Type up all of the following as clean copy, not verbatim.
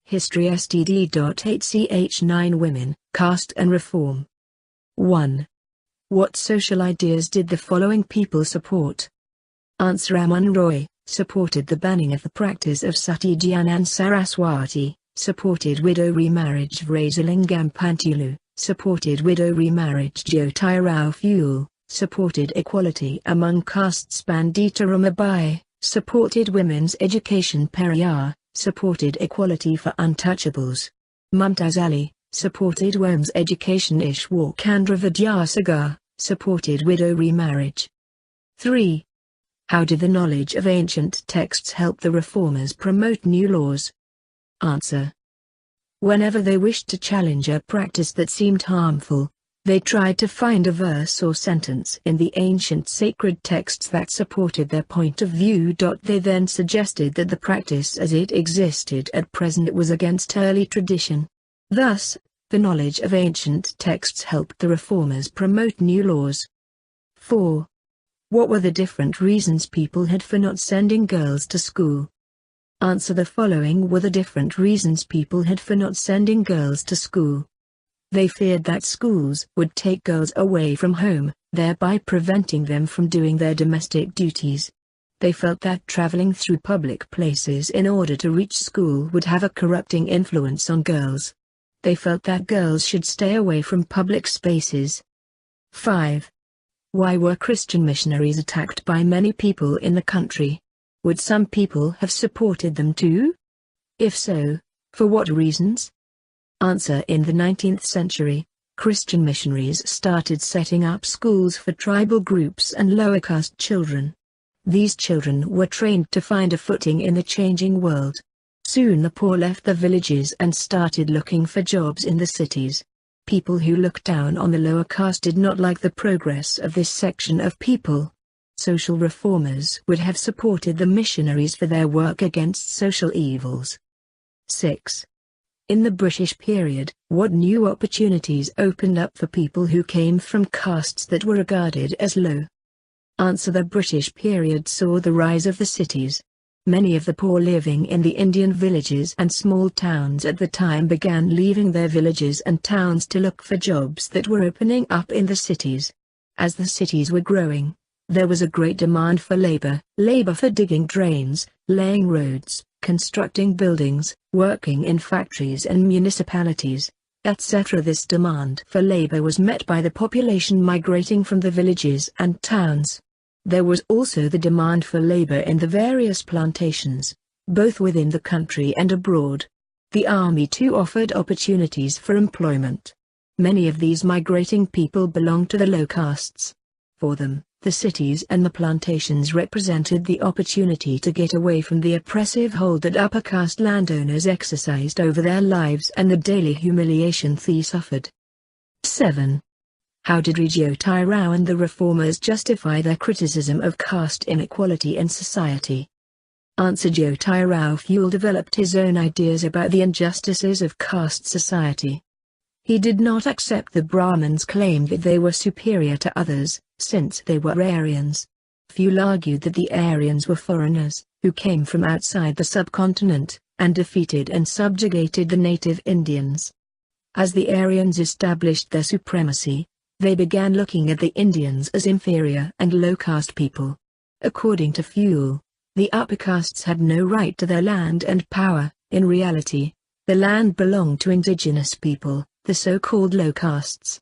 History std.8ch9 Women, Caste and Reform. 1. What social ideas did the following people support? Answer. Raman Roy supported the banning of the practice of sati Jyan and Saraswati, supported widow remarriage. Vrajalingam Pantulu supported widow remarriage. Jyotirao Phule supported equality among castes. Pandita Ramabai supported women's education. Periyar supported equality for untouchables. Mumtaz Ali supported women's education. Ishwar Chandra Vidyasagar supported widow remarriage. 3. How did the knowledge of ancient texts help the reformers promote new laws? Answer. Whenever they wished to challenge a practice that seemed harmful, they tried to find a verse or sentence in the ancient sacred texts that supported their point of view. They then suggested that the practice as it existed at present was against early tradition. Thus, the knowledge of ancient texts helped the reformers promote new laws. 4. What were the different reasons people had for not sending girls to school? Answer. The following were the different reasons people had for not sending girls to school. They feared that schools would take girls away from home, thereby preventing them from doing their domestic duties. They felt that traveling through public places in order to reach school would have a corrupting influence on girls. They felt that girls should stay away from public spaces. 5. Why were Christian missionaries attacked by many people in the country? Would some people have supported them too? If so, for what reasons? Answer. In the 19th century, Christian missionaries started setting up schools for tribal groups and lower caste children. These children were trained to find a footing in the changing world. Soon the poor left the villages and started looking for jobs in the cities. People who looked down on the lower caste did not like the progress of this section of people. Social reformers would have supported the missionaries for their work against social evils. 6. In the British period, what new opportunities opened up for people who came from castes that were regarded as low? Answer. The British period saw the rise of the cities. Many of the poor living in the Indian villages and small towns at the time began leaving their villages and towns to look for jobs that were opening up in the cities. As the cities were growing, there was a great demand for labor for digging drains, laying roads, constructing buildings, working in factories and municipalities, etc. This demand for labor was met by the population migrating from the villages and towns. There was also the demand for labor in the various plantations, both within the country and abroad. The army too offered opportunities for employment. Many of these migrating people belonged to the low castes. For them, the cities and the plantations represented the opportunity to get away from the oppressive hold that upper caste landowners exercised over their lives and the daily humiliation they suffered. 7. How did Jyotirao and the reformers justify their criticism of caste inequality in society? Answer. Jyotirao Phule developed his own ideas about the injustices of caste society. He did not accept the Brahmins' claim that they were superior to others, since they were Aryans. Phule argued that the Aryans were foreigners, who came from outside the subcontinent, and defeated and subjugated the native Indians. As the Aryans established their supremacy, they began looking at the Indians as inferior and low-caste people. According to Phule, the upper castes had no right to their land and power. In reality, the land belonged to indigenous people, the so-called low castes.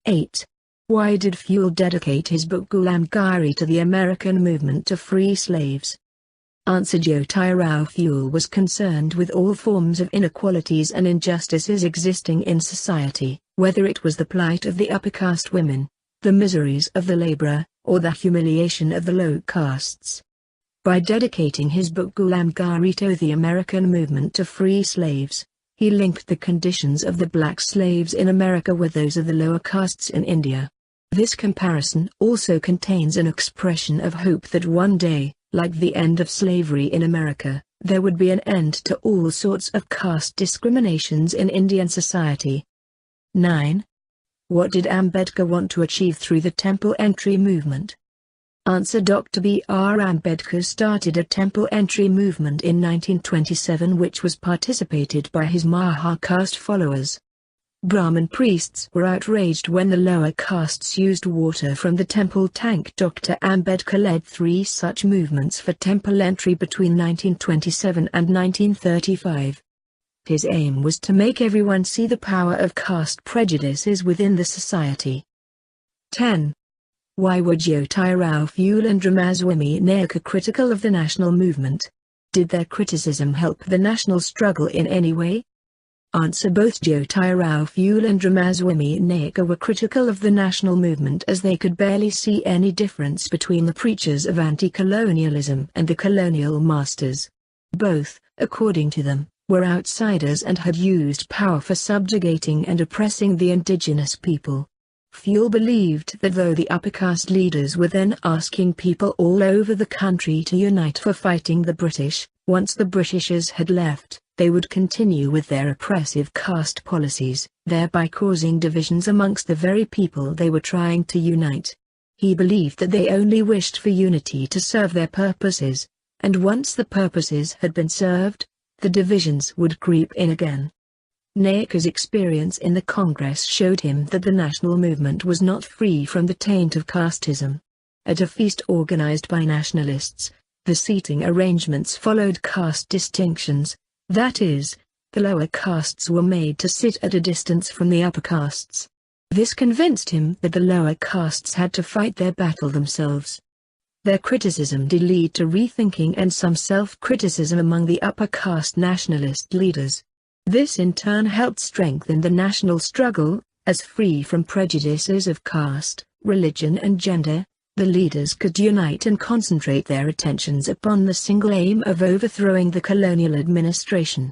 8. Why did Phule dedicate his book Gulamgiri to the American movement to free slaves? Answer. Jyotirao Phule was concerned with all forms of inequalities and injustices existing in society, whether it was the plight of the upper caste women, the miseries of the laborer, or the humiliation of the low castes. By dedicating his book Gulamgiri to the American movement to free slaves, he linked the conditions of the black slaves in America with those of the lower castes in India. This comparison also contains an expression of hope that one day, like the end of slavery in America, there would be an end to all sorts of caste discriminations in Indian society. 9. What did Ambedkar want to achieve through the temple entry movement? Answer. Dr. B.R. Ambedkar started a temple entry movement in 1927 which was participated by his Maha caste followers. Brahmin priests were outraged when the lower castes used water from the temple tank. Dr. Ambedkar led 3 such movements for temple entry between 1927 and 1935. His aim was to make everyone see the power of caste prejudices within the society. 10. Why were Jyotirao Phule and Ramaswamy Macker critical of the national movement? Did their criticism help the national struggle in any way? Answer. Both Jyotirao Phule and Ramaswamy Macker were critical of the national movement as they could barely see any difference between the preachers of anti-colonialism and the colonial masters. Both, according to them, were outsiders and had used power for subjugating and oppressing the indigenous people. Phule believed that though the upper caste leaders were then asking people all over the country to unite for fighting the British, once the Britishers had left, they would continue with their oppressive caste policies, thereby causing divisions amongst the very people they were trying to unite. He believed that they only wished for unity to serve their purposes, and once the purposes had been served, the divisions would creep in again. Naicker's experience in the Congress showed him that the national movement was not free from the taint of casteism. At a feast organized by nationalists, the seating arrangements followed caste distinctions, that is, the lower castes were made to sit at a distance from the upper castes. This convinced him that the lower castes had to fight their battle themselves. Their criticism did lead to rethinking and some self-criticism among the upper caste nationalist leaders. This in turn helped strengthen the national struggle, as free from prejudices of caste, religion and gender, the leaders could unite and concentrate their attentions upon the single aim of overthrowing the colonial administration.